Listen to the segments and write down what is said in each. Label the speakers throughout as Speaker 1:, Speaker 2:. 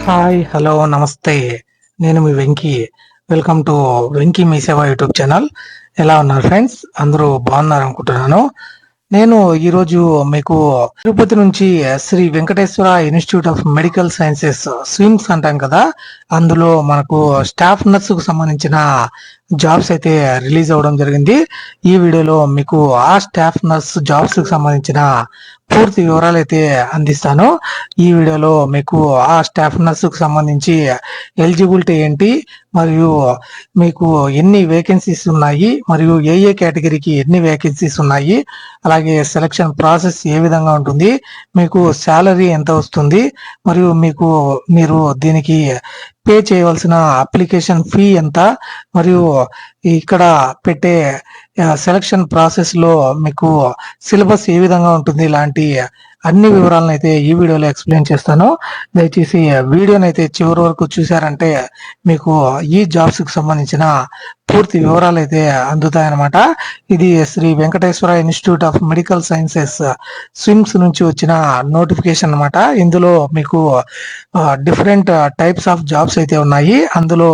Speaker 1: Hi hello నమస్తే. నేను మీ Venky. Welcome to Venky మీ సేవ యూట్యూబ్ ఛానల్. ఎలా ఉన్నారు ఫ్రెండ్స్? అందరూ బాగున్నారు అనుకుంటున్నాను. నేను ఈరోజు మీకు తిరుపతి నుంచి Sri Venkateswara institute of medical sciences SVIMS అంటాం కదా, అందులో మనకు స్టాఫ్ నర్సుకు సంబంధించిన జాబ్స్ అయితే రిలీజ్ అవ్వడం జరిగింది. ఈ వీడియోలో మీకు ఆ స్టాఫ్ నర్స్ జాబ్స్ కి సంబంధించిన పూర్తి వివరాలు అయితే అందిస్తాను. ఈ వీడియోలో మీకు ఆ స్టాఫ్ నర్స్ కు సంబంధించి ఎలిజిబిలిటీ ఏంటి, మరియు మీకు ఎన్ని వేకెన్సీస్ ఉన్నాయి, మరియు ఏ ఏ కేటగిరీకి ఎన్ని వేకెన్సీస్ ఉన్నాయి, అలాగే సెలక్షన్ ప్రాసెస్ ఏ విధంగా ఉంటుంది, మీకు శాలరీ ఎంత వస్తుంది, మరియు మీరు దీనికి పే చేయవలసిన అప్లికేషన్ ఫీ ఎంత, మరియు ఇక్కడ పెట్టే సెలక్షన్ ప్రాసెస్ లో మీకు సిలబస్ ఏ విధంగా ఉంటుంది, ఇలాంటి అన్ని వివరాలను అయితే ఈ వీడియోలో ఎక్స్ప్లెయిన్ చేస్తాను. దయచేసి వీడియోని అయితే చివరి వరకు చూసారంటే మీకు ఈ జాబ్స్ కి సంబంధించిన పూర్తి వివరాలు అయితే అందుతాయన్నమాట. ఇది Sri Venkateswara institute of medical sciences SVIMS నుంచి వచ్చిన నోటిఫికేషన్ అన్నమాట. ఇందులో మీకు డిఫరెంట్ టైప్స్ ఆఫ్ జాబ్స్ అయితే ఉన్నాయి. అందులో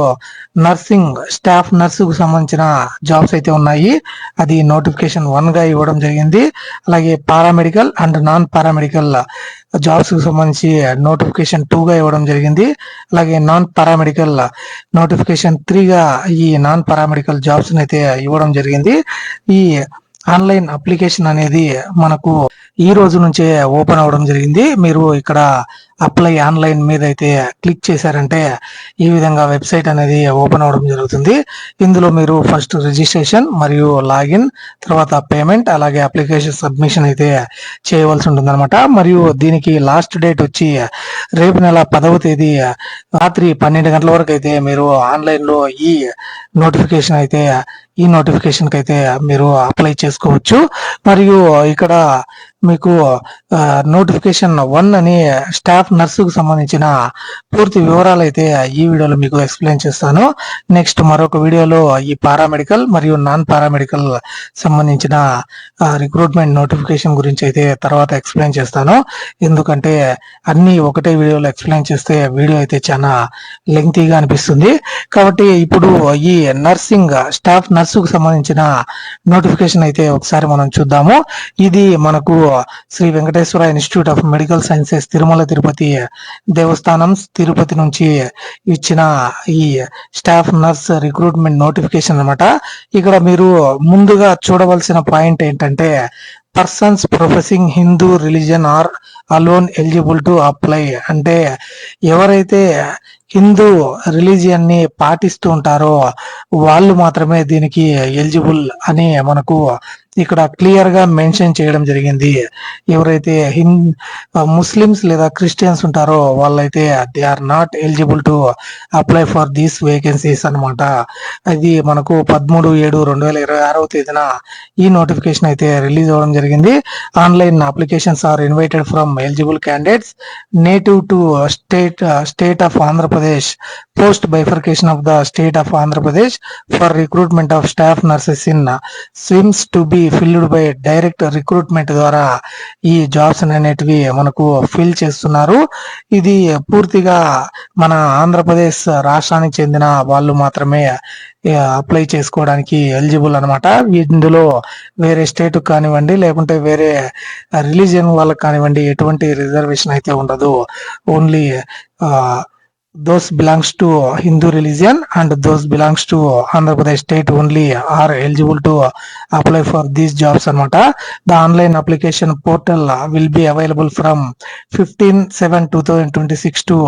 Speaker 1: నర్సింగ్ స్టాఫ్ నర్సుకు సంబంధించిన జాబ్స్ అయితే ఉన్నాయి. అది నోటిఫికేషన్ 1 గా ఇవ్వడం జరిగింది. అలాగే paramedical and non paramedical jobs కు సంబంధించి నోటిఫికేషన్ 2 గా ఇవ్వడం జరిగింది. అలాగే నాన్ పారామెడికల్ నోటిఫికేషన్ 3 గా ఈ నాన్ పారామెడికల్ జాబ్స్ అయితే ఇవ్వడం జరిగింది. ఈ ఆన్లైన్ అప్లికేషన్ అనేది మనకు ఈ రోజు నుంచే ఓపెన్ అవ్వడం జరిగింది. మీరు ఇక్కడ అప్లై ఆన్లైన్ మీద అయితే క్లిక్ చేశారంటే ఈ విధంగా వెబ్సైట్ అనేది ఓపెన్ అవ్వడం జరుగుతుంది. ఇందులో మీరు ఫస్ట్ రిజిస్ట్రేషన్ మరియు లాగిన్, తర్వాత పేమెంట్, అలాగే అప్లికేషన్ సబ్మిషన్ అయితే చేయవలసి ఉంటుంది అనమాట. మరియు దీనికి లాస్ట్ డేట్ వచ్చి రేపు నెల 10వ తేదీ రాత్రి 12 గంటల వరకు అయితే మీరు ఆన్లైన్ లో ఈ నోటిఫికేషన్ కి అయితే మీరు అప్లై చేసుకోవచ్చు. మరియు ఇక్కడ మీకు నోటిఫికేషన్ 1 అని స్టాఫ్ నర్సుకు సంబంధించిన పూర్తి వివరాలు అయితే ఈ వీడియోలో మీకు ఎక్స్ప్లెయిన్ చేస్తాను. నెక్స్ట్ మరొక వీడియోలో ఈ పారామెడికల్ మరియు నాన్ పారామెడికల్ సంబంధించిన రిక్రూట్మెంట్ నోటిఫికేషన్ గురించి అయితే తర్వాత ఎక్స్ప్లెయిన్ చేస్తాను. ఎందుకంటే అన్ని ఒకటే వీడియోలో ఎక్స్ప్లెయిన్ చేస్తే వీడియో అయితే చాలా లెంగ్తీగా అనిపిస్తుంది. కాబట్టి ఇప్పుడు ఈ స్టాఫ్ నర్సుకు సంబంధించిన నోటిఫికేషన్ అయితే ఒకసారి మనం చూద్దాము. ఇది మనకు Sri Venkateswara institute of medical sciences Tirumala Tirupati Devasthanam Tirupati నుంచి ఇచ్చిన ఈ స్టాఫ్ నర్స్ రిక్రూట్మెంట్ నోటిఫికేషన్ అన్నమాట. ఇక్కడ మీరు ముందుగా చూడవలసిన పాయింట్ ఏంటంటే persons professing Hindu religion are alone eligible to apply. అంటే ఎవరైతే హిందూ రిలీజియన్ ని పాటిస్తూ ఉంటారో వాళ్ళు మాత్రమే దీనికి ఎలిజిబుల్ అని మనకు ఇక్కడ క్లియర్ గా మెన్షన్ చేయడం జరిగింది. ఎవరైతే ముస్లిమ్స్ లేదా క్రిస్టియన్స్ ఉంటారో వాళ్ళైతే they are not eligible to apply for these vacancies అనమాట. అది మనకు 13/7/2026 తేదీన ఈ నోటిఫికేషన్ అయితే రిలీజ్ అవ్వడం జరిగింది. Online applications are invited from eligible candidates native to state of Andhra Pradesh post bifurcation of the state of Andhra Pradesh for recruitment of staff nurses in SVIMS to be filled by direct recruitment ద్వారా ఈ jobs అనేటివి మనకు fill చేస్తున్నారు. ఇది పూర్తిగా మన ఆంధ్రప్రదేశ్ రాష్ట్రానికి చెందిన వాళ్ళు మాత్రమే అప్లై చేసుకోవడానికి ఎలిజిబుల్ అనమాట. ఇందులో వేరే స్టేట్ కానివ్వండి, లేకుంటే వేరే రిలీజియన్ వాళ్ళకి కానివ్వండి, ఎటువంటి రిజర్వేషన్ అయితే ఉండదు. Only those belongs to Hindu religion and those belongs to Andhra Pradesh state only are eligible to apply for these jobs anamata. The online application portal will be available from 15/7/2026 to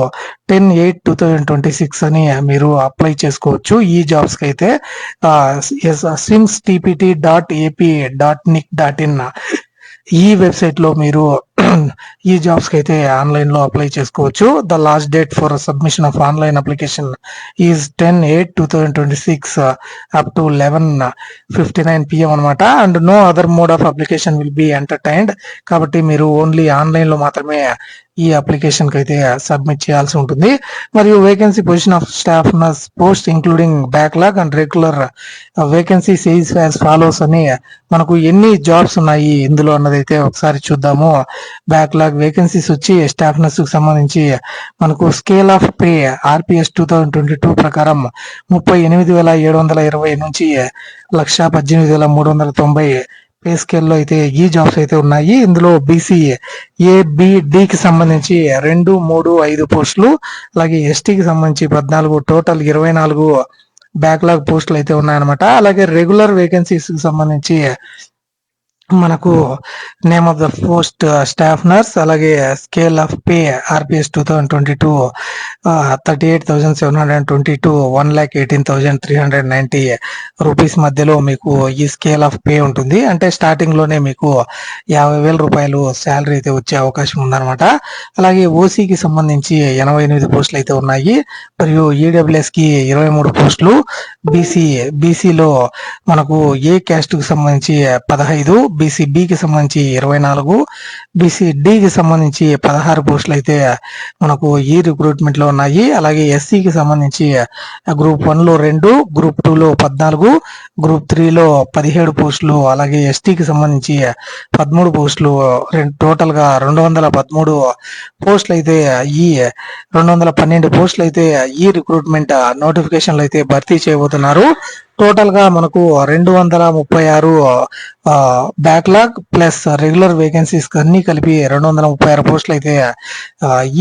Speaker 1: 10/8/2026 అని మీరు apply చేసుకోవచ్చు ఈ jobs కి అయితే. swimstpt.ap.nic.in ఈ website లో మీరు ఈ జాబ్స్ కి అయితే ఆన్లైన్ లో అప్లై చేసుకోవచ్చు. The last date for submission of online application is 10/8/2026 up to 11:59 PM అనమాట. And no other mode of application will be entertained. కాబట్టి మీరు ఓన్లీ ఆన్లైన్ లో మాత్రమే ఈ అప్లికేషన్ కి అయితే సబ్మిట్ చేయాల్సి ఉంటుంది. మరియు vacancy position of staff nurse post including backlog and regular vacancy says as follows అని మనకు ఎన్ని జాబ్స్ ఉన్నాయి ఇందులో అన్నదైతే ఒకసారి చూద్దాము. బ్యాక్లాగ్ వేకెన్సీస్ వచ్చి స్టాఫ్ నర్స్ కు సంబంధించి మనకు స్కేల్ ఆఫ్ పే ఆర్పిఎస్ 2022 ప్రకారం 38,720 నుంచి 1,18,390 పే స్కేల్లో అయితే ఈ జాబ్స్ అయితే ఉన్నాయి. ఇందులో బీసీ కి సంబంధించి 2, 3, 5 పోస్టులు, అలాగే ఎస్టీకి సంబంధించి 14, టోటల్ 24 బ్యాక్లాగ్ పోస్టులు అయితే ఉన్నాయన్నమాట. అలాగే రెగ్యులర్ వేకెన్సీస్ కి సంబంధించి మనకు name of the post staff nurse, అలాగే scale of pay RPS 2022 38,722 1,18,390 rupees మధ్యలో మీకు ఈ స్కేల్ ఆఫ్ పే ఉంటుంది. అంటే స్టార్టింగ్ లోనే మీకు 50,000 రూపాయలు శాలరీ అయితే వచ్చే అవకాశం ఉందన్నమాట. అలాగే ఓసీకి సంబంధించి 88 పోస్టులు అయితే ఉన్నాయి, మరియు ఈడబ్ల్యూఎస్ కి 23 పోస్టులు, బీసీలో మనకు ఏ క్యాస్ట్ కు సంబంధించి 15, బీసీ బికి సంబంధించి 24, బీసీ డికి సంబంధించి 16 పోస్టులు అయితే మనకు ఈ రిక్రూట్మెంట్ లో ఉన్నాయి. అలాగే ఎస్సీకి సంబంధించి గ్రూప్ 1 లో 2, గ్రూప్ 2 లో 14, గ్రూప్ 3 లో 17 పోస్టులు, అలాగే ఎస్టీకి సంబంధించి 13 పోస్టులు, టోటల్ గా 213 పోస్టులు అయితే ఈ 212 పోస్టులు అయితే ఈ రిక్రూట్మెంట్ నోటిఫికేషన్లు అయితే భర్తీ చేయబోతున్నారు. టోటల్ గా మనకు 236 బ్యాక్లాగ్ ప్లస్ రెగ్యులర్ వేకెన్సీస్ అన్ని కలిపి 236 పోస్టులు అయితే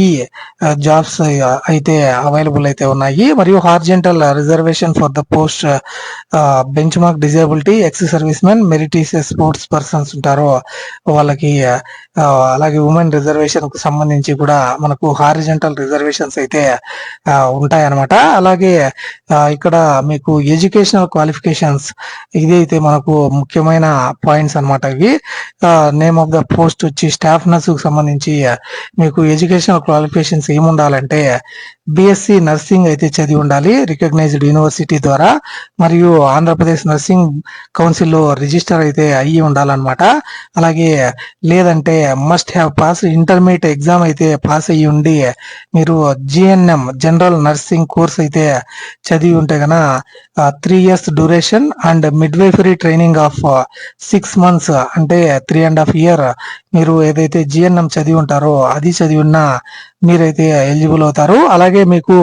Speaker 1: ఈ జాబ్స్ అయితే అవైలబుల్ అయితే ఉన్నాయి. మరియు horizontal reservation for the post benchmark disability ex service men meritorious sports persons ఉంటారో వాళ్ళకి, అలాగే ఉమెన్ రిజర్వేషన్ కు సంబంధించి కూడా మనకు హారిజెంటల్ రిజర్వేషన్స్ అయితే ఉంటాయన్నమాట. అలాగే ఇక్కడ మీకు ఎడ్యుకేషనల్ క్వాలిఫికేషన్స్ ఇదైతే మనకు ముఖ్యమైన పాయింట్స్ అన్నమాట. ఇవి నేమ్ ఆఫ్ ద పోస్ట్ వచ్చి స్టాఫ్ నర్స్ కు సంబంధించి మీకు ఎడ్యుకేషనల్ క్వాలిఫికేషన్స్ ఏముండాలంటే బిఎస్సి నర్సింగ్ అయితే చదివి ఉండాలి రికగ్నైజ్డ్ యూనివర్సిటీ ద్వారా, మరియు ఆంధ్రప్రదేశ్ నర్సింగ్ కౌన్సిల్ లో రిజిస్టర్ అయితే అయ్యి ఉండాలన్నమాట. అలాగే లేదంటే must have pass intermediate exam అయితే పాస్ అయ్యి ఉండి మీరు జిఎన్ఎం జనరల్ నర్సింగ్ కోర్స్ అయితే చదివి ఉంటే గన 3 years duration and midwifery training of 6 months అంటే 3.5 years మీరు ఏదైతే జిఎన్ఎం చదివి ఉంటారో అది చదివి ఉన్నా మీరైతే ఎలిజిబుల్ అవుతారు. అలాగే మీకు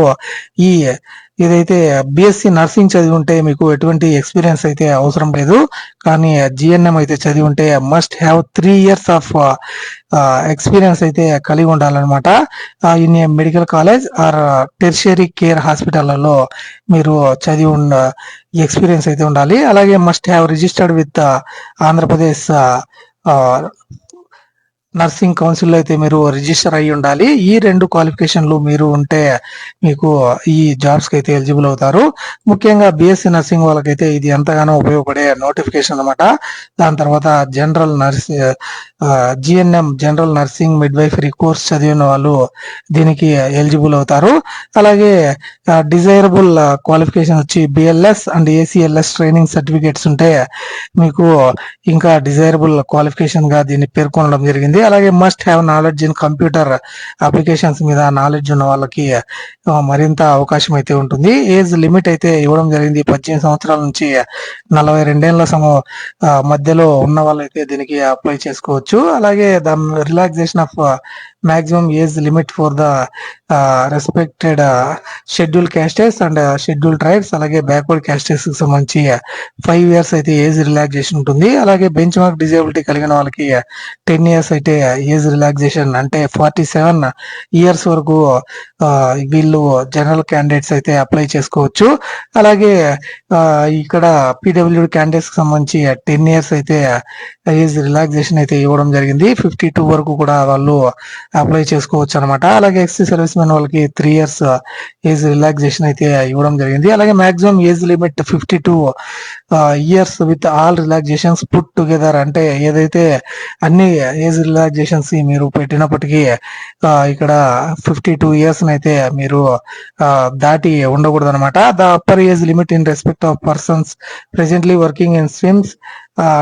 Speaker 1: ఈ ఏదైతే బిఎస్సి నర్సింగ్ చదివి ఉంటే మీకు ఎటువంటి ఎక్స్పీరియన్స్ అయితే అవసరం లేదు, కానీ జిఎన్ఎం అయితే చదివి ఉంటే must have 3 years of experience అయితే కలిగి ఉండాలన్నమాట. In a medical college are tertiary care హాస్పిటల్లో మీరు చదివి ఉన్న ఎక్స్పీరియన్స్ అయితే ఉండాలి. అలాగే must have registered with Andhra Pradesh nursing council లో అయితే మీరు రిజిస్టర్ అయ్యి ఉండాలి. ఈ 2 క్వాలిఫికేషన్లు మీరు ఉంటే మీకు ఈ జాబ్స్ కి అయితే ఎలిజిబుల్ అవుతారు. ముఖ్యంగా బిఎస్సి నర్సింగ్ వాళ్ళకైతే ఇది ఎంతగానో ఉపయోగపడే నోటిఫికేషన్ అనమాట. దాని తర్వాత general GNM general nursing midwifery course చదివిన వాళ్ళు దీనికి ఎలిజిబుల్ అవుతారు. అలాగే డిజైరబుల్ క్వాలిఫికేషన్ వచ్చి BLS and ACLS training certificates ఉంటే మీకు ఇంకా డిజైరబుల్ క్వాలిఫికేషన్ గా దీన్ని పేర్కొనడం జరిగింది. అలాగే must have knowledge in computer applications మీద నాలెడ్జ్ ఉన్న వాళ్ళకి మరింత అవకాశం అయితే ఉంటుంది. ఏజ్ లిమిట్ అయితే ఇవ్వడం జరిగింది 18 సంవత్సరాల నుంచి 42 ఏళ్ల మధ్యలో ఉన్న వాళ్ళైతే దీనికి అప్లై చేసుకోవచ్చు. అలాగే దాని relaxation of maximum age limit for the respected schedule castes and schedule tribes, అలాగే బ్యాక్వర్డ్ క్యాస్టెస్ కి సంబంధించి 5 years అయితే ఏజ్ రిలాక్సేషన్ ఉంటుంది. అలాగే బెంచ్ మార్క్ డిజేబిలిటీ కలిగిన వాళ్ళకి 10 years అయితే ఏజ్ రిలాక్సేషన్ అంటే 47 years వరకు వీళ్ళు జనరల్ క్యాండిడేట్స్ అయితే అప్లై చేసుకోవచ్చు. అలాగే ఇక్కడ పీడబ్ల్యూడి క్యాండిడేట్స్ కి సంబంధించి 10 years అయితే ఏజ్ రిలాక్సేషన్ అయితే ఇవ్వడం జరిగింది. 52 వరకు కూడా వాళ్ళు అప్లై చేసుకోవచ్చు అనమాట. అలాగే ఎక్స్ సర్వీస్ మెన్ వాళ్ళకి 3 years ఏజ్ రిలాక్సేషన్ అయితే ఇవ్వడం జరిగింది. అలాగే maximum age limit 52 years with all relaxations put together, అంటే ఏదైతే అన్ని ఏజ్ రిలాక్సేషన్స్ మీరు పెట్టినప్పటికీ ఇక్కడ 52 years అయితే మీరు దాటి ఉండకూడదు అనమాట. The upper age limit in respect of persons presently working in SVIMS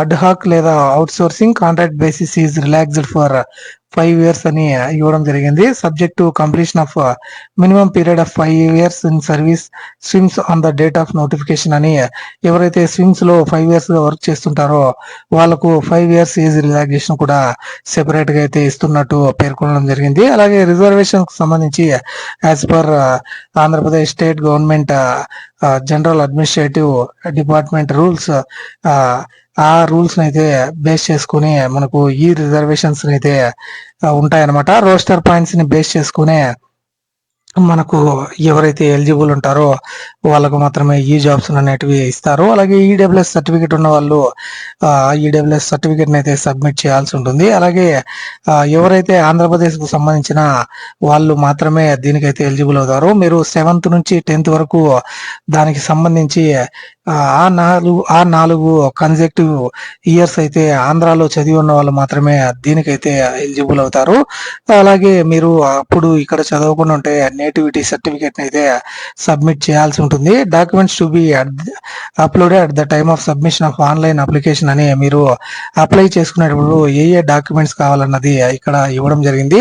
Speaker 1: ad hoc లేదా outsourcing contract basis is relaxed for 5 years అని ఇవ్వడం జరిగింది. Subject to completion of minimum period of 5 years in service SVIMS on the date of notification అని, ఎవరైతే స్విమ్స్ లో 5 years గా work చేస్తుంటారో వాళ్ళకు 5 years age relaxation కూడా సెపరేట్ గా అయితే ఇస్తున్నట్టు పేర్కొనడం జరిగింది. అలాగే రిజర్వేషన్ కు సంబంధించి as per Andhra Pradesh state government general administrative department rules, ఆ రూల్స్ అయితే బేస్ చేసుకుని మనకు ఈ రిజర్వేషన్స్ అయితే ఉంటాయన్నమాట. రోస్టర్ పాయింట్స్ ని బేస్ చేసుకునే మనకు ఎవరైతే ఎలిజిబుల్ ఉంటారో వాళ్ళకు మాత్రమే ఈ జాబ్స్ అనేటివి ఇస్తారు. అలాగే ఈడబ్ల్యూఎస్ సర్టిఫికేట్ ఉన్న వాళ్ళు ఈడబ్ల్యూఎస్ సర్టిఫికేట్ అయితే సబ్మిట్ చేయాల్సి ఉంటుంది. అలాగే ఎవరైతే ఆంధ్రప్రదేశ్ కు సంబంధించిన వాళ్ళు మాత్రమే దీనికైతే ఎలిజిబుల్ అవుతారు. మీరు 7th నుంచి 10th వరకు దానికి సంబంధించి ఆ నాలుగు కన్సెక్టివ్ ఇయర్స్ అయితే ఆంధ్రాలో చదివి ఉన్న వాళ్ళు మాత్రమే దీనికైతే ఎలిజిబుల్ అవుతారు. అలాగే మీరు అప్పుడు ఇక్కడ చదవకుండా ఉంటే నేటివిటీ సర్టిఫికేట్ అయితే సబ్మిట్ చేయాల్సి ఉంటుంది. Documents to be uploaded at the time of submission of online application అని మీరు అప్లై చేసుకునేటప్పుడు ఏ డాక్యుమెంట్స్ కావాలన్నది ఇక్కడ ఇవ్వడం జరిగింది.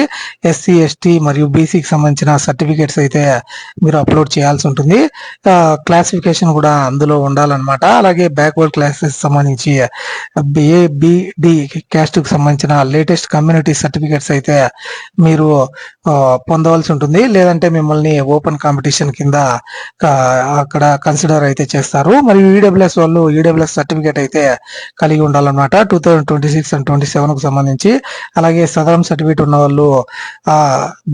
Speaker 1: ఎస్సీ, ఎస్టీ మరియు బీసీకి సంబంధించిన సర్టిఫికేట్స్ అయితే మీరు అప్లోడ్ చేయాల్సి ఉంటుంది. క్లాసిఫికేషన్ కూడా అందులో ఉండాలన్నమాట. అలాగే బ్యాక్వర్డ్ క్లాసెస్ సంబంధించి ఏబిడి క్యాస్ట్ కు సంబంధించిన లేటెస్ట్ కమ్యూనిటీ సర్టిఫికేట్స్ అయితే మీరు పొందవలసి ఉంటుంది. లేదంటే మిమ్మల్ని ఓపెన్ కాంపిటీషన్ కింద అక్కడ కన్సిడర్ అయితే చేస్తారు. మరియు ఈడబ్ల్యూఎస్ వాళ్ళు ఈడబ్ల్యూఎస్ సర్టిఫికేట్ అయితే కలిగి ఉండాలన్నమాట 2026 అండ్ 27 కు సంబంధించి. అలాగే సదరం సర్టిఫికేట్ ఉన్న వాళ్ళు,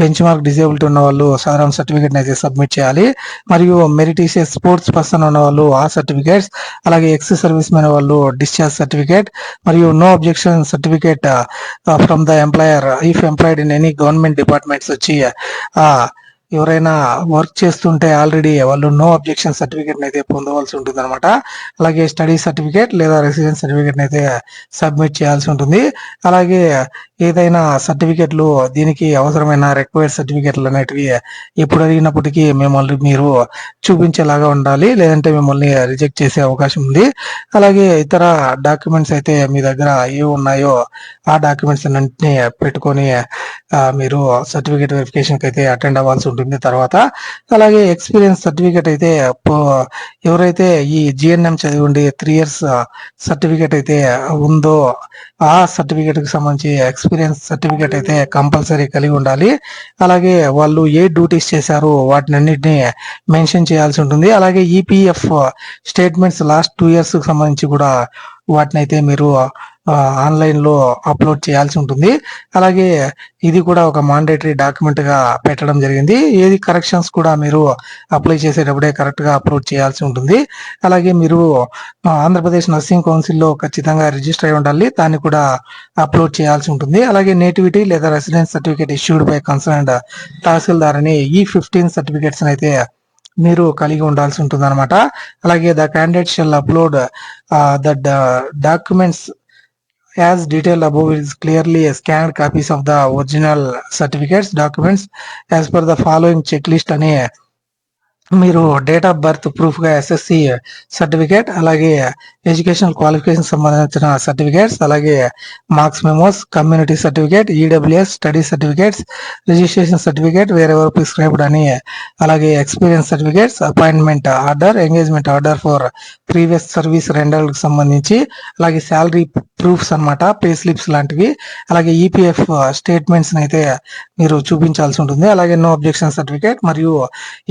Speaker 1: బెంచ్ మార్క్ డిజేబిలిటీ ఉన్న వాళ్ళు సదరం సర్టిఫికేట్ అయితే సబ్మిట్ చేయాలి. మరియు మెరిటీషియస్ స్పోర్ట్స్ పర్సన్ ఉన్న వాళ్ళు ఆ సర్టిఫికేట్స్, అలాగే ఎక్స్ సర్వీస్ మెన్ వాళ్ళు డిశ్చార్జ్ సర్టిఫికేట్, మరియు no objection certificate from the employer if employed in any government departments వచ్చి ఎవరైనా వర్క్ చేస్తుంటే ఆల్రెడీ వాళ్ళు నో అబ్జెక్షన్ సర్టిఫికేట్ అయితే పొందవలసి ఉంటుంది అనమాట. అలాగే స్టడీ సర్టిఫికేట్ లేదా రెసిడెన్స్ సర్టిఫికేట్ అయితే సబ్మిట్ చేయాల్సి ఉంటుంది. అలాగే ఏదైనా సర్టిఫికేట్లు దీనికి అవసరమైన రిక్వైర్డ్ సర్టిఫికేట్లు అనేటివి ఎప్పుడు అడిగినప్పటికీ మిమ్మల్ని మీరు చూపించేలాగా ఉండాలి, లేదంటే మిమ్మల్ని రిజెక్ట్ చేసే అవకాశం ఉంది. అలాగే ఇతర డాక్యుమెంట్స్ అయితే మీ దగ్గర ఏవి ఉన్నాయో ఆ డాక్యుమెంట్స్ అన్నింటినీ పెట్టుకొని మీరు సర్టిఫికేట్ వెరిఫికేషన్ కి అయితే అటెండ్ అవ్వాల్సి ఉంటుంది తర్వాత. అలాగే ఎక్స్పీరియన్స్ సర్టిఫికేట్ అయితే ఎవరైతే ఈ జిఎన్ఎం చదివి ఉండి 3 years సర్టిఫికేట్ అయితే ఉందో ఆ సర్టిఫికేట్ కి సంబంధించి ఎక్స్పీరియన్స్ సర్టిఫికేట్ అయితే కంపల్సరీ కలిగి ఉండాలి. అలాగే వాళ్ళు ఏ డ్యూటీస్ చేశారు వాటిని అన్నిటిని మెన్షన్ చేయాల్సి ఉంటుంది. అలాగే ఈపీఎఫ్ స్టేట్మెంట్స్ లాస్ట్ 2 years కి సంబంధించి కూడా వాటిని అయితే మీరు ఆన్లైన్ లో అప్లోడ్ చేయాల్సి ఉంటుంది. అలాగే ఇది కూడా ఒక మాండేటరీ డాక్యుమెంట్ గా పెట్టడం జరిగింది. ఏది కరెక్షన్స్ కూడా మీరు అప్లై చేసేటప్పుడే కరెక్ట్ గా అప్లోడ్ చేయాల్సి ఉంటుంది. అలాగే మీరు ఆంధ్రప్రదేశ్ నర్సింగ్ కౌన్సిల్ లో ఖచ్చితంగా రిజిస్టర్ అయి ఉండాలి, దాన్ని కూడా అప్లోడ్ చేయాల్సి ఉంటుంది. అలాగే నేటివిటీ లేదా residence certificate issued by concerned tahsildar అని ఈ 15 సర్టిఫికేట్స్ అయితే మీరు కలిగి ఉండాల్సి ఉంటుంది అనమాట. అలాగే the candidate shall upload the documents as detailed above is clearly scanned copies of the original certificates documents as per the following checklist అనే మీరు డేట్ ఆఫ్ బర్త్ ప్రూఫ్ గా ఎస్ఎస్సి సర్టిఫికేట్, అలాగే ఎడ్యుకేషనల్ క్వాలిఫికేషన్ సంబంధించిన certificates, అలాగే marks memos, community certificate, EWS study certificates, registration certificate wherever prescribed అని, అలాగే experience certificates, appointment order, engagement order for previous service rendered కి సంబంధించి, అలాగే salary proofs అన్నమాట, పే స్లిప్స్ లాంటివి, అలాగే ఈపీఎఫ్ స్టేట్మెంట్స్ అయితే మీరు చూపించాల్సి ఉంటుంది. అలాగే నో అబ్జెక్షన్ సర్టిఫికేట్ మరియు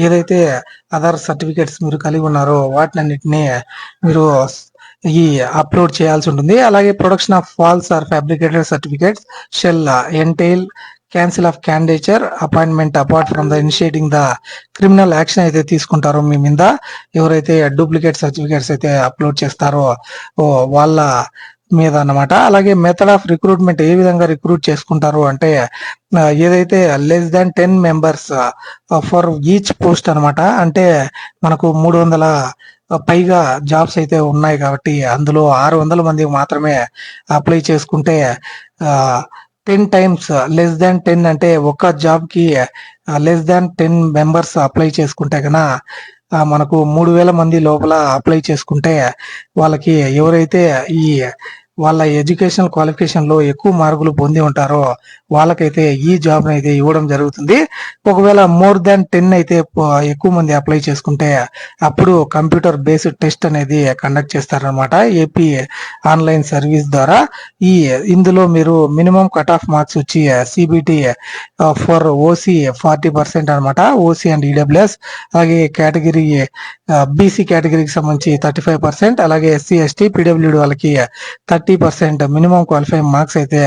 Speaker 1: ఏదైతే అదర్ సర్టిఫికేట్స్ మీరు కలిగి ఉన్నారో వాటినన్నిటిని మీరు ఈ అప్లోడ్ చేయాల్సి ఉంటుంది. అలాగే production of false or fabricated certificates shall entail cancel of candidature appointment apart from the initiating the criminal action అయితే తీసుకుంటారో మీ మీద ఎవరైతే డూప్లికేట్ సర్టిఫికేట్స్ అయితే అప్లోడ్ చేస్తారో వాళ్ళ మీద అన్నమాట. అలాగే మెథడ్ ఆఫ్ రిక్రూట్మెంట్ ఏ విధంగా రిక్రూట్ చేసుకుంటారు అంటే ఏదైతే less than 10 members for each post అనమాట. అంటే మనకు 300 పైగా జాబ్స్ అయితే ఉన్నాయి కాబట్టి అందులో 600 మందికి మాత్రమే అప్లై చేసుకుంటే 10 times లెస్ దాన్ 10 అంటే ఒక జాబ్ కి లెస్ దాన్ 10 members అప్లై చేసుకుంటే కన్నా మనకు 3000 మంది లోపల అప్లై చేసుకుంటే వాళ్ళకి ఎవరైతే ఈ వాళ్ళ ఎడ్యుకేషనల్ క్వాలిఫికేషన్ లో ఎక్కువ మార్కులు పొంది ఉంటారో వాళ్ళకైతే ఈ జాబ్ అయితే ఇవ్వడం జరుగుతుంది. ఒకవేళ మోర్ దాన్ 10 అయితే ఎక్కువ మంది అప్లై చేసుకుంటే అప్పుడు కంప్యూటర్ బేస్డ్ టెస్ట్ అనేది కండక్ట్ చేస్తారనమాట ఏపీ ఆన్లైన్ సర్వీస్ ద్వారా. ఇందులో మీరు మినిమం కట్ ఆఫ్ మార్క్స్ వచ్చి సిబిటి ఫర్ ఓసీ 40% అనమాట, ఓసీ అండ్ ఈడబ్ల్యూఎస్. అలాగే కేటగిరీ బీసీ కేటగిరీకి సంబంధించి 35%, అలాగే ఎస్సీ ఎస్టీ పీడబ్ల్యూడి వాళ్ళకి 30% మినిమం క్వాలిఫైయింగ్ మార్క్స్ అయితే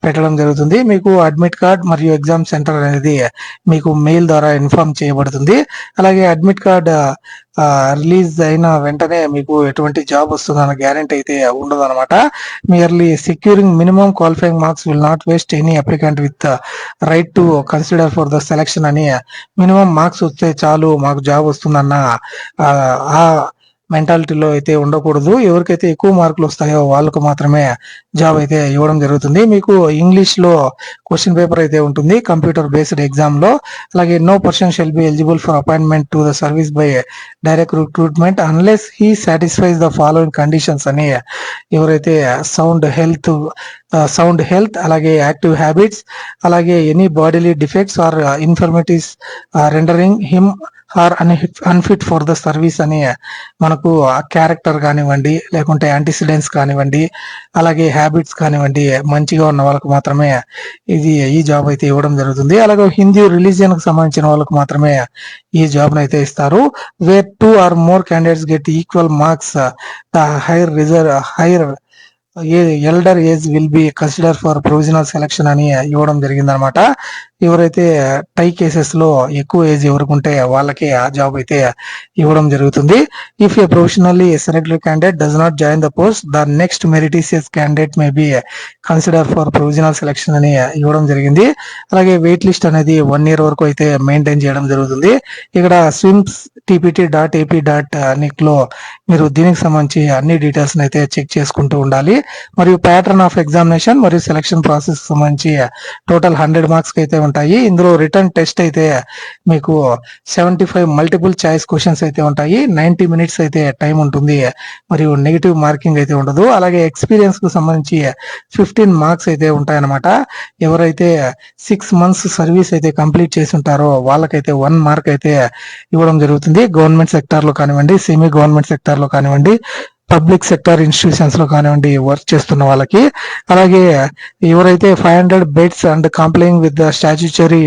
Speaker 1: పెట్టడం జరుగుతుంది. మీకు అడ్మిట్ కార్డ్ మరియు ఎగ్జామ్ సెంటర్ అనేది మీకు మెయిల్ ద్వారా ఇన్ఫార్మ్ చేయబడుతుంది. అలాగే అడ్మిట్ కార్డ్ రిలీజ్ అయిన వెంటనే మీకు ఎటువంటి జాబ్ వస్తుందన్న గ్యారెంటీ అయితే ఉండదు అనమాట. Merely securing minimum qualifying marks will not waste any applicant with right to consider for the selection అని, మినిమం మార్క్స్ వస్తే చాలు మాకు జాబ్ వస్తుందన్న ఆ మెంటాలిటీలో అయితే ఉండకూడదు. ఎవరికైతే ఎక్కువ మార్కులు వస్తాయో వాళ్ళకు మాత్రమే జాబ్ అయితే ఇవ్వడం జరుగుతుంది. మీకు ఇంగ్లీష్ లో క్వశ్చన్ పేపర్ అయితే ఉంటుంది కంప్యూటర్ బేస్డ్ ఎగ్జామ్ లో. అలాగే no person shall be eligible for appointment to the service by direct recruitment unless he satisfies the following conditions అని, ఎవరైతే సౌండ్ హెల్త్ అలాగే యాక్టివ్ హ్యాబిట్స్ అలాగే any bodily defects or infirmities rendering him or unfit for the service అని, మనకు character కానివ్వండి లేకుంటే antecedents కానివ్వండి అలాగే హ్యాబిట్స్ కానివ్వండి మంచిగా ఉన్న వాళ్ళకు మాత్రమే ఈ జాబ్ అయితే ఇవ్వడం జరుగుతుంది. అలాగే హిందూ రిలీజియన్ కు సంబంధించిన వాళ్ళకు మాత్రమే ఈ జాబ్ అయితే ఇస్తారు. Where 2 or more candidates get equal marks, the higher elder age will be consider for provisional selection అని ఇవ్వడం జరిగింది అనమాట. ఎవరైతే టై కేసెస్ లో ఎక్కువ ఏజ్ ఎవరికి ఉంటే వాళ్ళకి ఆ జాబ్ అయితే ఇవ్వడం జరుగుతుంది. If a professionally selected candidate does not join the post, the next meritorious candidate may be consider for provisional selection అని ఇవ్వడం జరిగింది. అలాగే వెయిట్ లిస్ట్ అనేది 1 year వరకు అయితే మెయింటైన్ చేయడం జరుగుతుంది. ఇక్కడ swims.tpt.ap.nic లో మీరు దీనికి సంబంధించి అన్ని డీటెయిల్స్ అయితే చెక్ చేసుకుంటూ ఉండాలి. మరియు ప్యాటర్న్ ఆఫ్ ఎగ్జామినేషన్ మరియు సెలక్షన్ ప్రాసెస్ సంబంధించి టోటల్ 100 మార్క్స్ అయితే ఉంటాయి. ఇందులో రిటర్న్ టెస్ట్ అయితే మీకు 75 మల్టిపుల్ చాయిస్ క్వశ్చన్స్ అయితే ఉంటాయి. 90 minutes అయితే టైం ఉంటుంది మరియు నెగిటివ్ మార్కింగ్ అయితే ఉండదు. అలాగే ఎక్స్పీరియన్స్ కు సంబంధించి 15 మార్క్స్ అయితే ఉంటాయన్నమాట. ఎవరైతే 6 months సర్వీస్ అయితే కంప్లీట్ చేసి ఉంటారో వాళ్ళకైతే 1 మార్క్ అయితే ఇవ్వడం జరుగుతుంది. గవర్నమెంట్ సెక్టార్ లో కానివ్వండి, సెమీ గవర్నమెంట్ సెక్టార్ లో కానివ్వండి, పబ్లిక్ సెక్టర్ ఇన్స్టిట్యూషన్స్ లో కానివ్వండి వర్క్ చేస్తున్న వాళ్ళకి. అలాగే ఎవరైతే 500 beds and complying with the statutory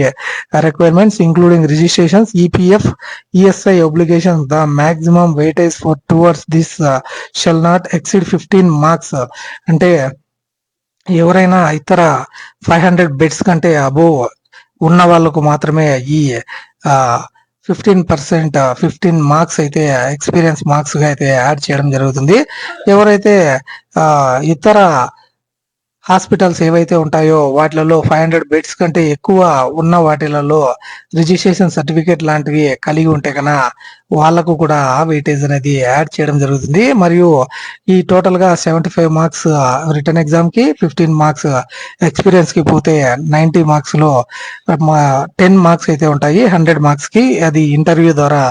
Speaker 1: requirements including registrations EPF ESI obligations, the maximum weightage for towards this shall not exceed 15 marks. అంటే ఎవరైనా ఇతర 500 బెడ్స్ కంటే అబోవ్ ఉన్న వాళ్ళకు మాత్రమే ఈ 15 మార్క్స్ అయితే ఎక్స్పీరియన్స్ మార్క్స్ గా అయితే యాడ్ చేయడం జరుగుతుంది. ఎవరైతే ఇతర హాస్పిటల్స్ ఏవైతే ఉంటాయో వాటిలలో 500 బెడ్స్ కంటే ఎక్కువ ఉన్న వాటిలలో రిజిస్ట్రేషన్ సర్టిఫికేట్ లాంటివి కలిగి ఉంటే కన్నా వాళ్లకు కూడా ఆ వెయిటేజ్ అనేది యాడ్ చేయడం జరుగుతుంది. మరియు ఈ టోటల్ గా 75 మార్క్స్ రిటర్న్ ఎగ్జామ్ కి, 15 మార్క్స్ ఎక్స్పీరియన్స్ కి పోతే 90 మార్క్స్ లో 10 మార్క్స్ అయితే ఉంటాయి 100 మార్క్స్ కి. అది ఇంటర్వ్యూ ద్వారా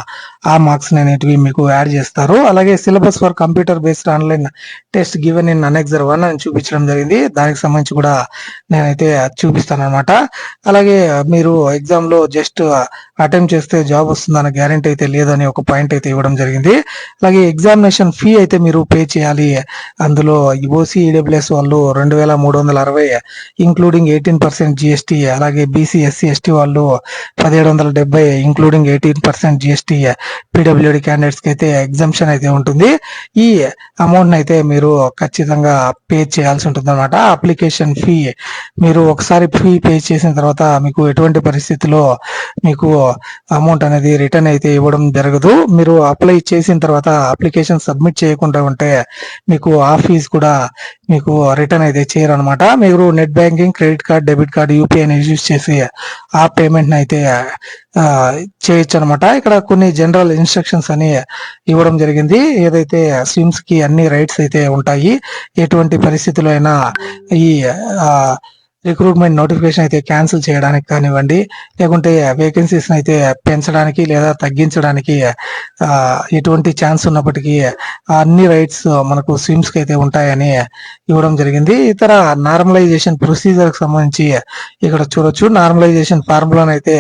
Speaker 1: ఆ మార్క్స్ అనేటివి మీకు యాడ్ చేస్తారు. అలాగే syllabus for computer based online test given in annexure 1 అని చూపించడం జరిగింది. దానికి సంబంధించి కూడా నేనైతే చూపిస్తాను అనమాట. అలాగే మీరు ఎగ్జామ్ లో జస్ట్ అటెంప్ట్ చేస్తే జాబ్ వస్తుందన్న గ్యారెంటీ అయితే లేదని ఒక పాయింట్ అయితే ఇవ్వడం జరిగింది. అలాగే ఎగ్జామినేషన్ ఫీ అయితే మీరు పే చేయాలి. అందులో ఓసీ ఈడబ్ల్యూఎస్ వాళ్ళు 2360 ఇంక్లూడింగ్ 18% జిఎస్టీ, అలాగే బీసీ ఎస్సీ ఎస్టీ వాళ్ళు 1770 ఇంక్లూడింగ్ 18% జిఎస్టీ, పీడబ్ల్యూడి క్యాండిడేట్స్ కి అయితే ఎగ్జామ్షన్ అయితే ఉంటుంది. ఈ అమౌంట్ అయితే మీరు ఖచ్చితంగా పే చేయాల్సి ఉంటుంది అనమాట. అప్లికేషన్ ఫీ మీరు ఒకసారి ఫీ పే చేసిన తర్వాత మీకు ఎటువంటి పరిస్థితిలో మీకు అమౌంట్ అనేది రిటర్న్ అయితే ఇవ్వడం జరగదు. మీరు అప్లై చేసిన తర్వాత అప్లికేషన్ సబ్మిట్ చేయకుండా ఉంటే మీకు ఆ ఫీజు కూడా మీకు రిటర్న్ అయితే చేయరు అనమాట. మీరు net banking, credit card, debit card, UPI use చేసి ఆ పేమెంట్ అయితే చేయొచ్చు అనమాట. ఇక్కడ కొన్ని జనరల్ ఇన్స్ట్రక్షన్స్ అని ఇవ్వడం జరిగింది. ఏదైతే స్విమ్స్ కి అన్ని రైట్స్ అయితే ఉంటాయి. ఎటువంటి పరిస్థితుల్లో అయినా ఈ రిక్రూట్మెంట్ నోటిఫికేషన్ అయితే క్యాన్సిల్ చేయడానికి కానివ్వండి, లేకుంటే వేకెన్సీస్ అయితే పెంచడానికి లేదా తగ్గించడానికి ఎటువంటి ఛాన్స్ ఉన్నప్పటికీ అన్ని రైట్స్ మనకు స్విమ్స్ కి అయితే ఉంటాయని ఇవ్వడం జరిగింది. ఇతర నార్మలైజేషన్ ప్రొసీజర్ కి సంబంధించి ఇక్కడ చూడొచ్చు. నార్మలైజేషన్ ఫార్ములాను అయితే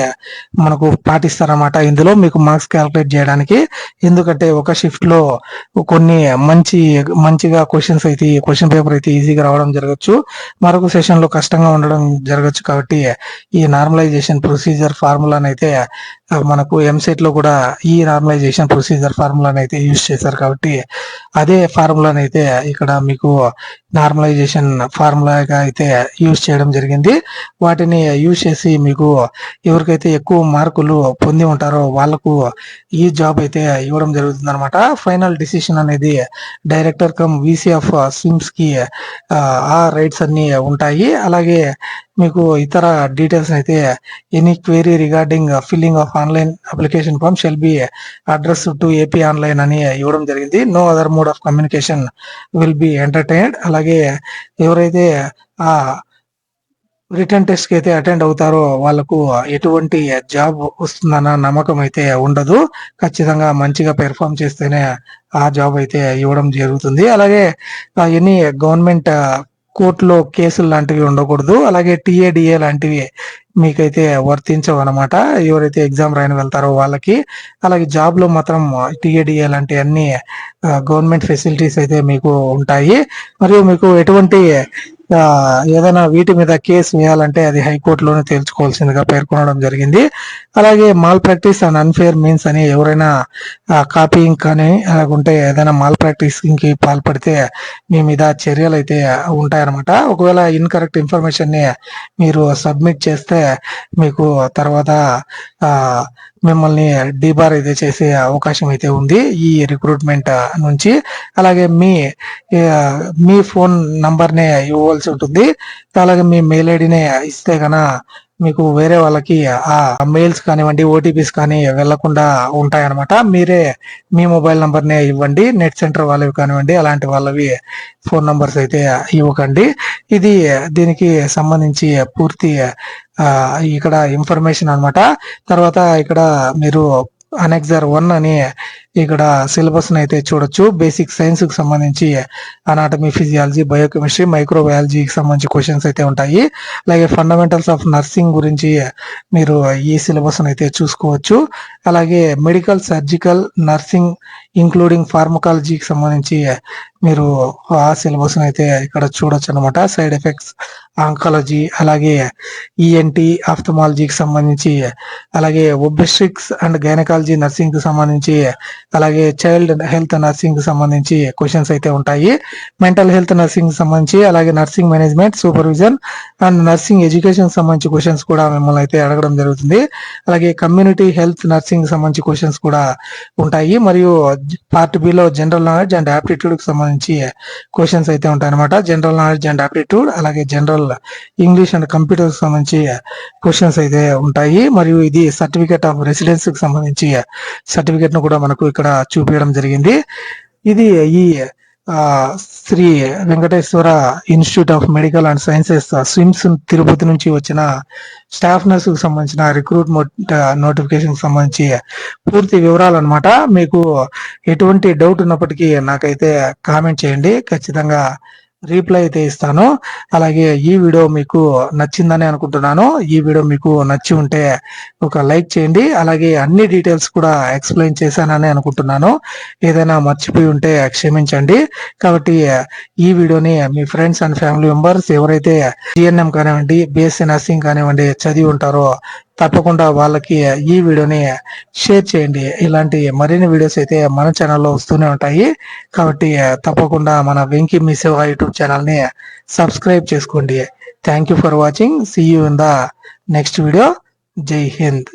Speaker 1: మనకు పాటిస్తారన్నమాట ఇందులో మీకు మార్క్స్ క్యాలిక్యులేట్ చేయడానికి. ఎందుకంటే ఒక షిఫ్ట్ లో కొన్ని మంచిగా క్వశ్చన్స్ అయితే క్వశ్చన్ పేపర్ అయితే ఈజీగా రావడం జరగచ్చు, మరొక సెషన్ లో కష్టంగా ఉండడం జరగచ్చు. కాబట్టి ఈ నార్మలైజేషన్ ప్రొసీజర్ ఫార్ములాని అయితే మనకు ఎంసెట్ లో కూడా ఈ నార్మలైజేషన్ ప్రొసీజర్ ఫార్ములాని అయితే యూజ్ చేశారు. కాబట్టి అదే ఫార్ములాని అయితే ఇక్కడ మీకు నార్మలైజేషన్ ఫార్ములాగా అయితే యూజ్ చేయడం జరిగింది. వాటిని యూజ్ చేసి మీకు ఎవరికైతే ఎక్కువ మార్కులు పొంది ఉంటారో వాళ్ళకు ఈ జాబ్ అయితే ఇవ్వడం జరుగుతుంది అనమాట. ఫైనల్ డిసిషన్ అనేది director come VC of SVIMS కి ఆ రైట్స్ అన్ని ఉంటాయి. అలాగే మీకు ఇతర డీటెయిల్స్ అయితే any query regarding filling of online application form shall be address to AP online అని ఇవ్వడం జరిగింది. No other mode of communication will be entertained. అలాగే ఎవరైతే ఆ రిటర్న్ టెస్ట్ కి అయితే అటెండ్ అవుతారో వాళ్ళకు ఎటువంటి జాబ్ వస్తుందన్న నమ్మకం అయితే ఉండదు. ఖచ్చితంగా మంచిగా పెర్ఫామ్ చేస్తేనే ఆ జాబ్ అయితే ఇవ్వడం జరుగుతుంది. అలాగే ఎనీ గవర్నమెంట్ కోర్టులో కేసులు లాంటివి ఉండకూడదు. అలాగే టీఏడిఏ లాంటివి మీకైతే వర్తించవు అనమాట, ఎవరైతే ఎగ్జామ్ రాయని వెళ్తారో వాళ్ళకి. అలాగే జాబ్ లో మాత్రం టీఏడిఏ లాంటి అన్ని గవర్నమెంట్ ఫెసిలిటీస్ అయితే మీకు ఉంటాయి. మరియు మీకు ఎటువంటి ఏదైనా వీటి మీద కేసు వేయాలంటే అది హైకోర్టులోనే తేల్చుకోవాల్సిందిగా పేర్కొనడం జరిగింది. అలాగే mall practice and unfair means అని ఎవరైనా కాపీయింగ్ కానీ అలాగుంటే ఏదైనా మాల్ ప్రాక్టీసింగ్ కి పాల్పడితే మీ మీద చర్యలు అయితే ఉంటాయన్నమాట. ఒకవేళ ఇన్కరెక్ట్ ఇన్ఫర్మేషన్ ని మీరు సబ్మిట్ చేస్తే మీకు తర్వాత మిమ్మల్ని డీబార్ అయితే చేసే అవకాశం అయితే ఉంది ఈ రిక్రూట్మెంట్ నుంచి. అలాగే మీ ఫోన్ నంబర్ నే ఇవ్వాల్సి ఉంటుంది. అలాగే మీ మెయిల్ ఐడినే ఇస్తే గన మీకు వేరే వాళ్ళకి ఆ మెయిల్స్ కానివ్వండి, ఓటీపీస్ కానీ వెళ్లకుండా ఉంటాయన్నమాట. మీరే మీ మొబైల్ నంబర్ నే ఇవ్వండి. నెట్ సెంటర్ వాళ్ళవి కానివ్వండి, అలాంటి వాళ్ళవి ఫోన్ నంబర్స్ అయితే ఇవ్వకండి. ఇది దీనికి సంబంధించి పూర్తి ఇక్కడ ఇన్ఫర్మేషన్ అన్నమాట. తర్వాత ఇక్కడ మీరు అనెక్సర్ 1 అని ఇక్కడ సిలబస్ అయితే చూడొచ్చు. బేసిక్ సైన్స్ కి సంబంధించి అనాటమీ, ఫిజియాలజీ, బయోకెమిస్ట్రీ, మైక్రోబయాలజీకి సంబంధించి క్వశ్చన్స్ అయితే ఉంటాయి. అలాగే ఫండమెంటల్స్ ఆఫ్ నర్సింగ్ గురించి మీరు ఈ సిలబస్ అయితే చూసుకోవచ్చు. అలాగే మెడికల్, సర్జికల్, నర్సింగ్ ఇంక్లూడింగ్ ఫార్మకాలజీకి సంబంధించి మీరు ఆ సిలబస్ అయితే ఇక్కడ చూడొచ్చు అనమాట. సైడ్ ఎఫెక్ట్స్, ఆంకాలజీ, అలాగే ఈఎన్టీ, ఆఫ్థమాలజీకి సంబంధించి, అలాగే ఒబెస్ట్రిక్స్ అండ్ గైనకాలజీ నర్సింగ్ కి సంబంధించి, అలాగే చైల్డ్ హెల్త్ నర్సింగ్ కి సంబంధించి క్వశ్చన్స్ అయితే ఉంటాయి. మెంటల్ హెల్త్ నర్సింగ్ కి సంబంధించి, అలాగే nursing management, supervision and nursing education సంబంధించి క్వశ్చన్స్ కూడా మిమ్మల్ని అయితే అడగడం జరుగుతుంది. అలాగే కమ్యూనిటీ హెల్త్ నర్సింగ్ సంబంధించి క్వశ్చన్స్ కూడా ఉంటాయి. మరియు పార్ట్ బి లో జనరల్ నాలెడ్జ్ అండ్ ఆప్టిట్యూడ్ కి సంబంధించి క్వశ్చన్స్ అయితే ఉంటాయి అనమాట. జనరల్ నాలెడ్జ్ అండ్ ఆప్టిట్యూడ్, అలాగే జనరల్ ఇంగ్లీష్ అండ్ కంప్యూటర్ కి సంబంధించి క్వశ్చన్స్ అయితే ఉంటాయి. మరియు ఇది సర్టిఫికేట్ ఆఫ్ రెసిడెన్స్ కి సంబంధించి సర్టిఫికేట్ ను కూడా మనకు ఇక్కడ చూపించడం జరిగింది. ఇది ఈ Sri Venkateswara institute of medical and sciences SVIMS Tirupati నుంచి వచ్చిన స్టాఫ్ నర్స్ కు సంబంధించిన రిక్రూట్మెంట్ నోటిఫికేషన్ సంబంధించి పూర్తి వివరాలు అనమాట. మీకు ఎటువంటి డౌట్ ఉన్నప్పటికీ నాకైతే కామెంట్ చేయండి, ఖచ్చితంగా రీప్లై అయితే ఇస్తాను. అలాగే ఈ వీడియో మీకు నచ్చిందని అనుకుంటున్నాను. ఈ వీడియో మీకు నచ్చి ఉంటే ఒక లైక్ చేయండి. అలాగే అన్ని డీటెయిల్స్ కూడా ఎక్స్ప్లెయిన్ చేశానని అనుకుంటున్నాను. ఏదైనా మర్చిపోయి ఉంటే క్షమించండి. కాబట్టి ఈ వీడియోని మీ ఫ్రెండ్స్ అండ్ ఫ్యామిలీ మెంబర్స్ ఎవరైతే జిఎన్ఎం కానివ్వండి, బిఎస్సీ నర్సింగ్ కానివ్వండి చదివి ఉంటారో తప్పకుండా వాళ్ళకి ఈ వీడియోని షేర్ చేయండి. ఇలాంటి మరిన్ని వీడియోస్ అయితే మన ఛానల్లో వస్తూనే ఉంటాయి. కాబట్టి తప్పకుండా మన వెంకీ మీ సేవ యూట్యూబ్ ఛానల్ ని సబ్స్క్రైబ్ చేసుకోండి. Thank you for watching. See you in the next video. జై హింద్.